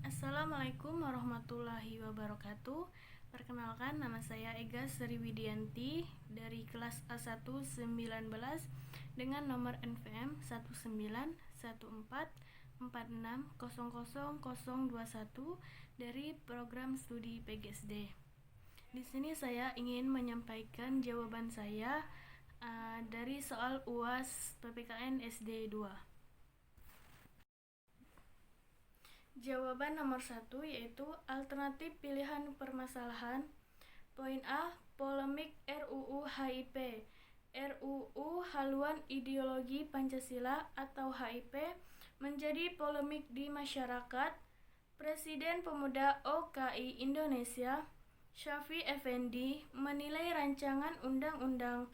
Assalamualaikum warahmatullahi wabarakatuh. Perkenalkan, nama saya Ega Sri Widianti dari kelas A1 19 dengan nomor NPM 191446000021 dari program studi PGSD. Di sini saya ingin menyampaikan jawaban saya dari soal UAS PPKN SD 2. Jawaban nomor 1 yaitu alternatif pilihan permasalahan. Poin A, polemik RUU HIP. RUU Haluan Ideologi Pancasila atau HIP menjadi polemik di masyarakat. Presiden Pemuda OKI Indonesia, Syafi Effendi, menilai rancangan undang-undang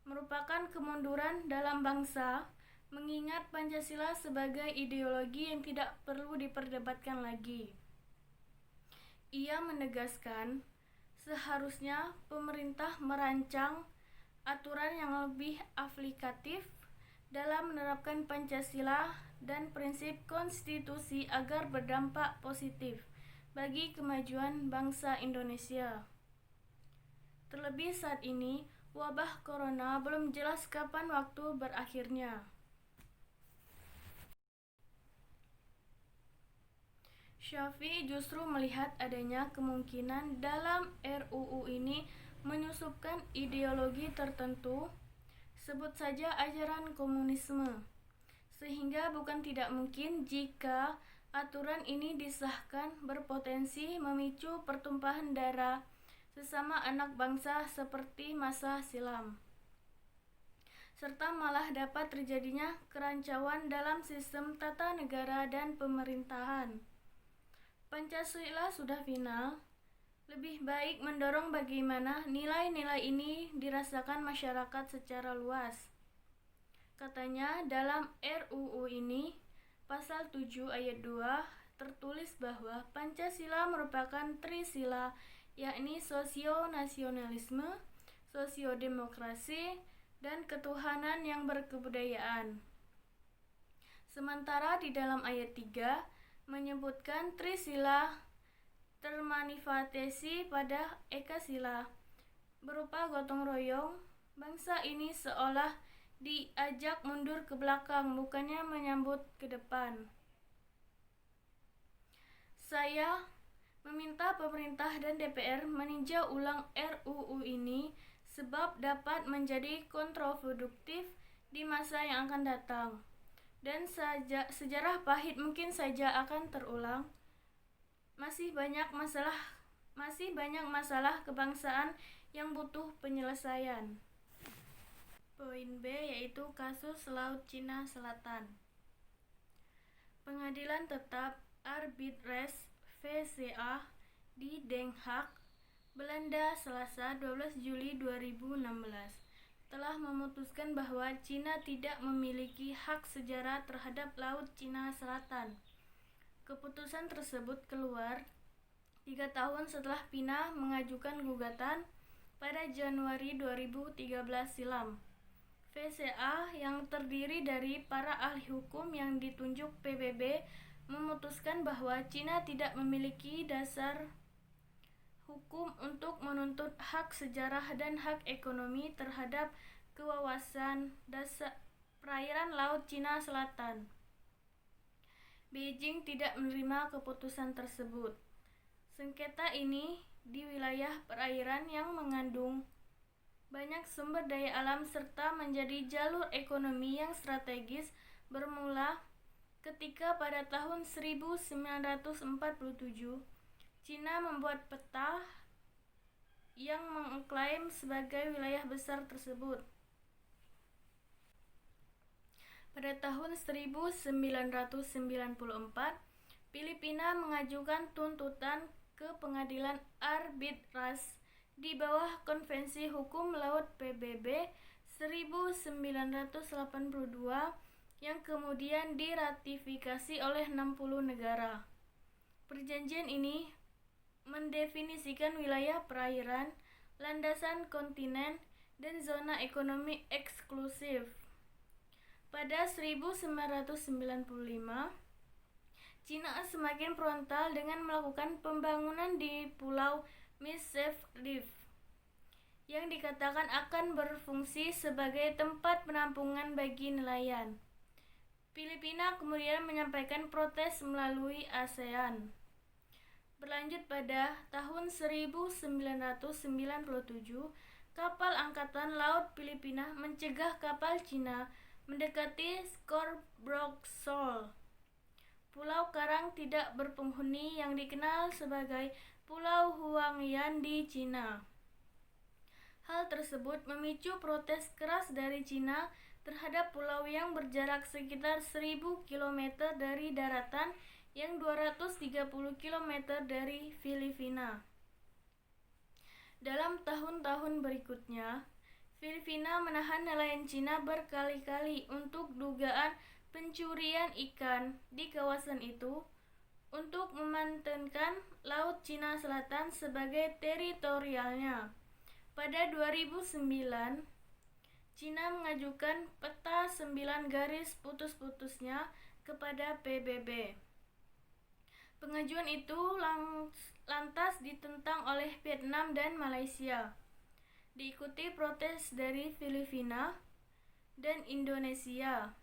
merupakan kemunduran dalam bangsa, mengingat Pancasila sebagai ideologi yang tidak perlu diperdebatkan lagi. Ia menegaskan, seharusnya pemerintah merancang aturan yang lebih aplikatif dalam menerapkan Pancasila dan prinsip konstitusi agar berdampak positif bagi kemajuan bangsa Indonesia. Terlebih saat ini, wabah corona belum jelas kapan waktu berakhirnya. Syafi'i justru melihat adanya kemungkinan dalam RUU ini menyusupkan ideologi tertentu, sebut saja ajaran komunisme, sehingga bukan tidak mungkin jika aturan ini disahkan berpotensi memicu pertumpahan darah sesama anak bangsa seperti masa silam, serta malah dapat terjadinya kerancuan dalam sistem tata negara dan pemerintahan. Pancasila sudah final, lebih baik mendorong bagaimana nilai-nilai ini dirasakan masyarakat secara luas. Katanya dalam RUU ini, pasal 7 ayat 2 tertulis bahwa Pancasila merupakan trisila, yakni sosio-nasionalisme, sosio-demokrasi, dan ketuhanan yang berkebudayaan. Sementara di dalam ayat 3 menyebutkan trisila termanifestasi pada ekasila berupa gotong royong. Bangsa ini seolah diajak mundur ke belakang, bukannya menyambut ke depan. Saya meminta pemerintah dan DPR meninjau ulang RUU ini sebab dapat menjadi kontraproduktif di masa yang akan datang. Dan sejarah pahit mungkin saja akan terulang. Masih banyak masalah kebangsaan yang butuh penyelesaian. Poin B yaitu kasus Laut Cina Selatan. Pengadilan Tetap Arbitration VCA di Den Haag, Belanda, Selasa 12 Juli 2016 telah memutuskan bahwa Cina tidak memiliki hak sejarah terhadap Laut Cina Selatan. Keputusan tersebut keluar 3 tahun setelah PINA mengajukan gugatan pada Januari 2013 silam. VCA yang terdiri dari para ahli hukum yang ditunjuk PBB memutuskan bahwa Cina tidak memiliki dasar hukum untuk menuntut hak sejarah dan hak ekonomi terhadap kawasan dasar perairan Laut Cina Selatan. Beijing tidak menerima keputusan tersebut. Sengketa ini di wilayah perairan yang mengandung banyak sumber daya alam serta menjadi jalur ekonomi yang strategis bermula ketika pada tahun 1947 Cina membuat peta yang mengklaim sebagai wilayah besar tersebut. Pada tahun 1994, Filipina mengajukan tuntutan ke Pengadilan Arbitrase di bawah Konvensi Hukum Laut PBB 1982 yang kemudian diratifikasi oleh 60 negara. Perjanjian ini mendefinisikan wilayah perairan, landasan kontinen, dan zona ekonomi eksklusif. Pada 1995, Cina China semakin frontal dengan melakukan pembangunan di Pulau Mischief Reef yang dikatakan akan berfungsi sebagai tempat penampungan bagi nelayan. Filipina kemudian menyampaikan protes melalui ASEAN. Berlanjut pada tahun 1997, kapal Angkatan Laut Filipina mencegah kapal Cina mendekati Scarborough Shoal, pulau karang tidak berpenghuni yang dikenal sebagai Pulau Huangyan di Cina. Hal tersebut memicu protes keras dari Cina terhadap pulau yang berjarak sekitar 1000 km dari daratan yang 230 km dari Filipina. Dalam tahun-tahun berikutnya, Filipina menahan nelayan Cina berkali-kali untuk dugaan pencurian ikan di kawasan itu untuk memantenkan Laut Cina Selatan sebagai teritorialnya. Pada 2009, Cina mengajukan peta 9 garis putus-putusnya kepada PBB. Pengajuan itu lantas ditentang oleh Vietnam dan Malaysia. Diikuti protes dari Filipina dan Indonesia.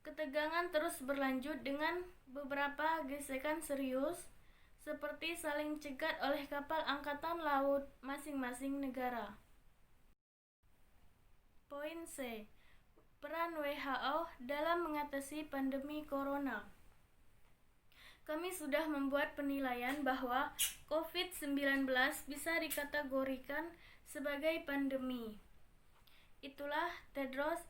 Ketegangan terus berlanjut dengan beberapa gesekan serius seperti saling cegat oleh kapal angkatan laut masing-masing negara. Poin C. Peran WHO dalam mengatasi pandemi corona. Kami sudah membuat penilaian bahwa COVID-19 bisa dikategorikan sebagai pandemi. Itulah Tedros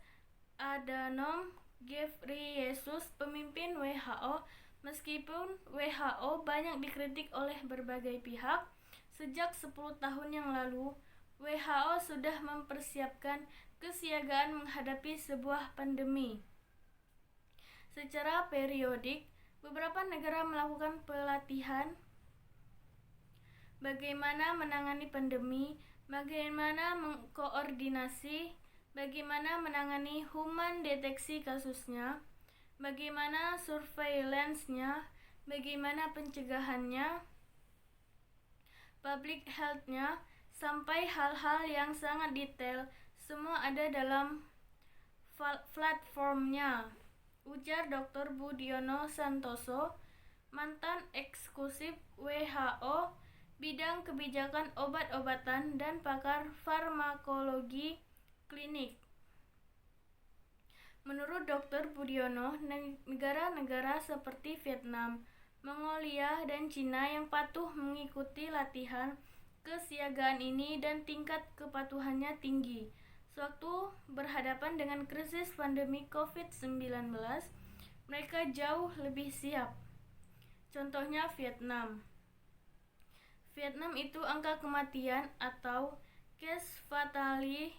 Adhanom Ghebreyesus, pemimpin WHO. Meskipun WHO banyak dikritik oleh berbagai pihak, sejak 10 tahun yang lalu, WHO sudah mempersiapkan kesiagaan menghadapi sebuah pandemi. Secara periodik, beberapa negara melakukan pelatihan bagaimana menangani pandemi, bagaimana mengkoordinasi, bagaimana menangani human deteksi kasusnya, bagaimana surveillance-nya, bagaimana pencegahannya, public health-nya, sampai hal-hal yang sangat detail, semua ada dalam platformnya, ujar Dr. Budiono Santoso, mantan eksekutif WHO bidang kebijakan obat-obatan dan pakar farmakologi klinik. Menurut Dr. Budiono, negara-negara seperti Vietnam, Mongolia, dan Cina yang patuh mengikuti latihan kesiagaan ini dan tingkat kepatuhannya tinggi. Sewaktu berhadapan dengan krisis pandemi COVID-19, mereka jauh lebih siap. Contohnya Vietnam. Vietnam itu angka kematian atau case fatality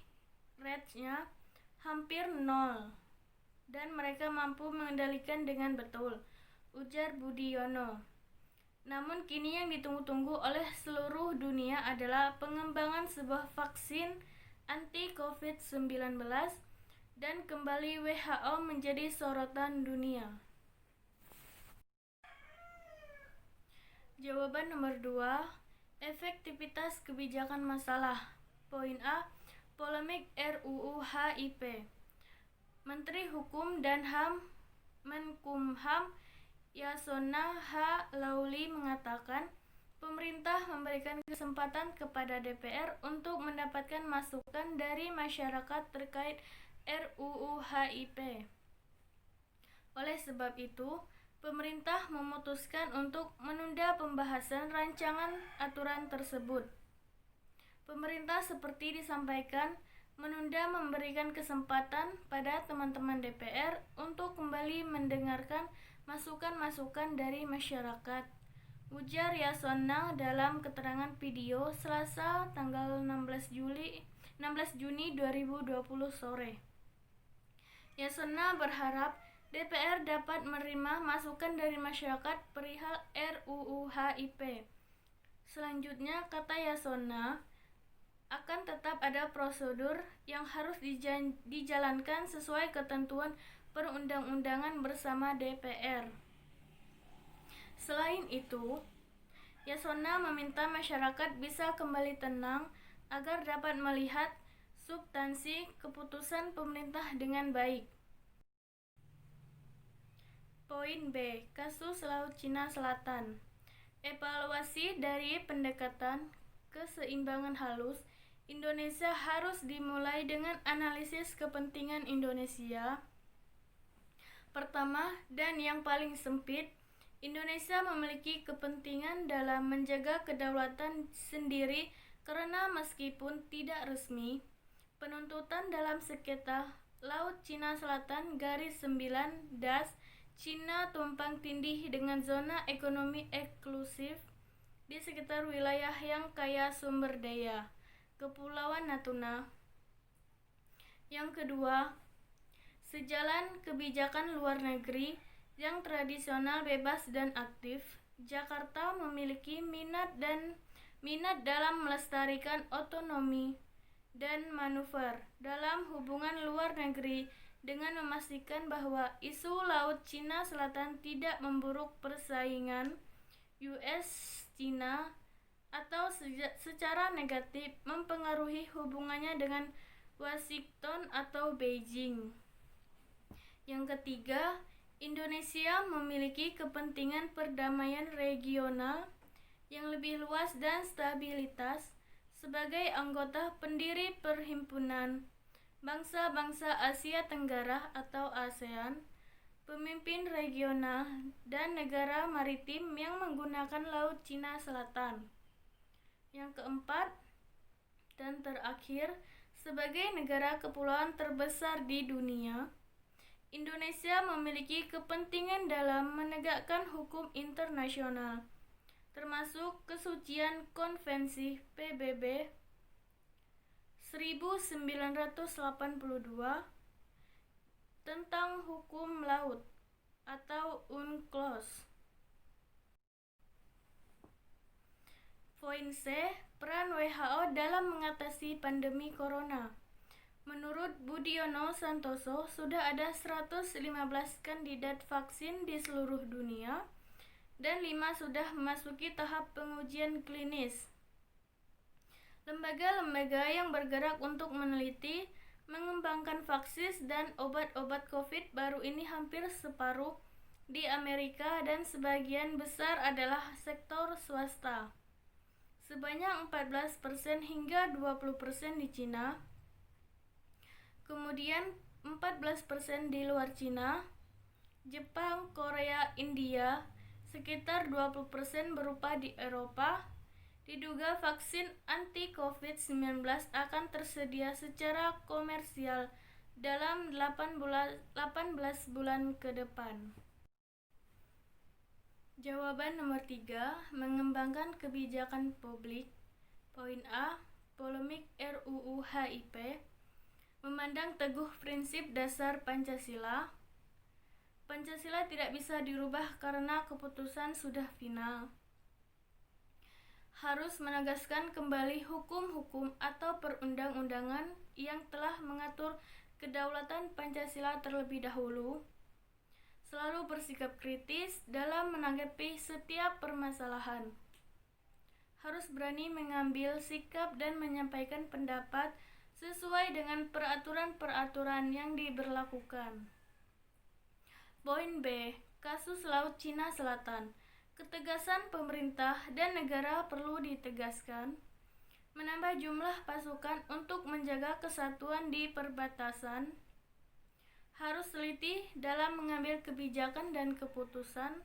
rate-nya hampir 0 dan mereka mampu mengendalikan dengan betul, ujar Budiono. Namun kini yang ditunggu-tunggu oleh seluruh dunia adalah pengembangan sebuah vaksin anti-COVID-19 dan kembali WHO menjadi sorotan dunia. Jawaban nomor 2, efektivitas kebijakan masalah. Poin A, polemik RUU HIP. Menteri Hukum dan HAM Menkumham Yasona H. Lauli mengatakan, pemerintah memberikan kesempatan kepada DPR untuk mendapatkan masukan dari masyarakat terkait RUU HIP. Oleh sebab itu, pemerintah memutuskan untuk menunda pembahasan rancangan aturan tersebut. Pemerintah seperti disampaikan menunda memberikan kesempatan pada teman-teman DPR untuk kembali mendengarkan masukan-masukan dari masyarakat, ujar Yasona dalam keterangan video Selasa tanggal 16 Juni 2020 sore. Yasona berharap DPR dapat menerima masukan dari masyarakat perihal RUU HIP. Selanjutnya, kata Yasona, akan tetap ada prosedur yang harus dijalankan sesuai ketentuan perundang-undangan bersama DPR. itu, Yasona meminta masyarakat bisa kembali tenang agar dapat melihat substansi keputusan pemerintah dengan baik. Poin B. Kasus Laut Cina Selatan. Evaluasi dari pendekatan keseimbangan halus Indonesia harus dimulai dengan analisis kepentingan Indonesia. Pertama, dan yang paling sempit, Indonesia memiliki kepentingan dalam menjaga kedaulatan sendiri karena meskipun tidak resmi, penuntutan dalam sengketa Laut Cina Selatan garis 9 das Cina tumpang tindih dengan zona ekonomi eksklusif di sekitar wilayah yang kaya sumber daya, Kepulauan Natuna. Yang kedua, sejalan kebijakan luar negeri yang tradisional bebas dan aktif, Jakarta memiliki minat dalam melestarikan otonomi dan manuver dalam hubungan luar negeri dengan memastikan bahwa isu Laut Cina Selatan tidak memburuk persaingan US-Cina atau secara negatif mempengaruhi hubungannya dengan Washington atau Beijing. Yang ketiga, Indonesia memiliki kepentingan perdamaian regional yang lebih luas dan stabilitas sebagai anggota pendiri Perhimpunan Bangsa-Bangsa Asia Tenggara atau ASEAN, pemimpin regional, dan negara maritim yang menggunakan Laut Cina Selatan. Yang keempat dan terakhir, sebagai negara kepulauan terbesar di dunia, Indonesia memiliki kepentingan dalam menegakkan hukum internasional, termasuk kesucian Konvensi PBB 1982 tentang hukum laut atau UNCLOS. Poin C. Peran WHO dalam mengatasi pandemi corona. Menurut Budiono Santoso, sudah ada 115 kandidat vaksin di seluruh dunia dan 5 sudah memasuki tahap pengujian klinis. Lembaga-lembaga yang bergerak untuk meneliti, mengembangkan vaksin dan obat-obat COVID baru ini hampir separuh di Amerika dan sebagian besar adalah sektor swasta. Sebanyak 14% hingga 20% di Cina. Kemudian 14% di luar Cina, Jepang, Korea, India, sekitar 20% berupa di Eropa. Diduga vaksin anti-COVID-19 akan tersedia secara komersial dalam 18 bulan ke depan. Jawaban nomor 3, mengembangkan kebijakan publik. Poin A, polemik RUU HIP. Memandang teguh prinsip dasar Pancasila. Pancasila tidak bisa dirubah karena keputusan sudah final. Harus menegaskan kembali hukum-hukum atau perundang-undangan yang telah mengatur kedaulatan Pancasila terlebih dahulu. Selalu bersikap kritis dalam menanggapi setiap permasalahan. Harus berani mengambil sikap dan menyampaikan pendapat sesuai dengan peraturan-peraturan yang diberlakukan. Poin B. Kasus Laut Cina Selatan. Ketegasan pemerintah dan negara perlu ditegaskan. Menambah jumlah pasukan untuk menjaga kesatuan di perbatasan. Harus teliti dalam mengambil kebijakan dan keputusan.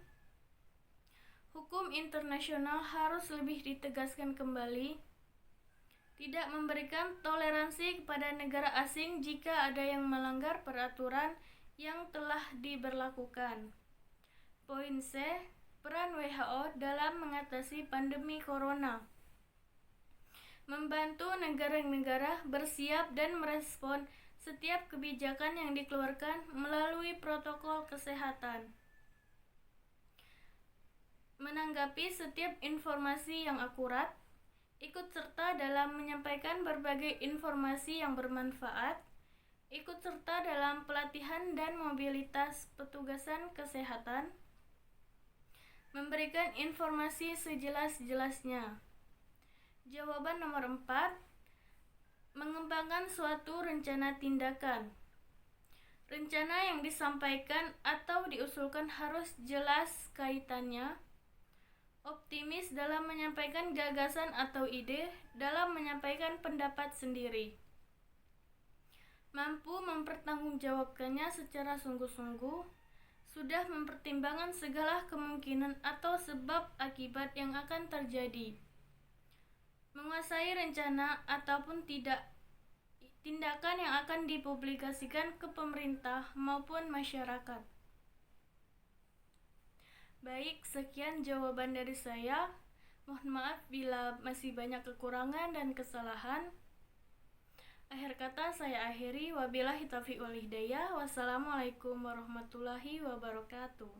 Hukum internasional harus lebih ditegaskan kembali. Tidak memberikan toleransi kepada negara asing jika ada yang melanggar peraturan yang telah diberlakukan. Poin C. Peran WHO dalam mengatasi pandemi corona. Membantu negara-negara bersiap dan merespon setiap kebijakan yang dikeluarkan melalui protokol kesehatan. Menanggapi setiap informasi yang akurat, ikut serta dalam menyampaikan berbagai informasi yang bermanfaat, ikut serta dalam pelatihan dan mobilitas petugasan kesehatan, memberikan informasi sejelas-jelasnya. Jawaban nomor 4, mengembangkan suatu rencana tindakan. Rencana yang disampaikan atau diusulkan harus jelas kaitannya, optimis dalam menyampaikan gagasan atau ide, dalam menyampaikan pendapat sendiri, mampu mempertanggungjawabkannya secara sungguh-sungguh, sudah mempertimbangkan segala kemungkinan atau sebab akibat yang akan terjadi, menguasai rencana ataupun tindakan yang akan dipublikasikan ke pemerintah maupun masyarakat. Baik, sekian jawaban dari saya. Mohon maaf bila masih banyak kekurangan dan kesalahan. Akhir kata saya akhiri, wabillahi taufiq wal hidayah. Wassalamualaikum warahmatullahi wabarakatuh.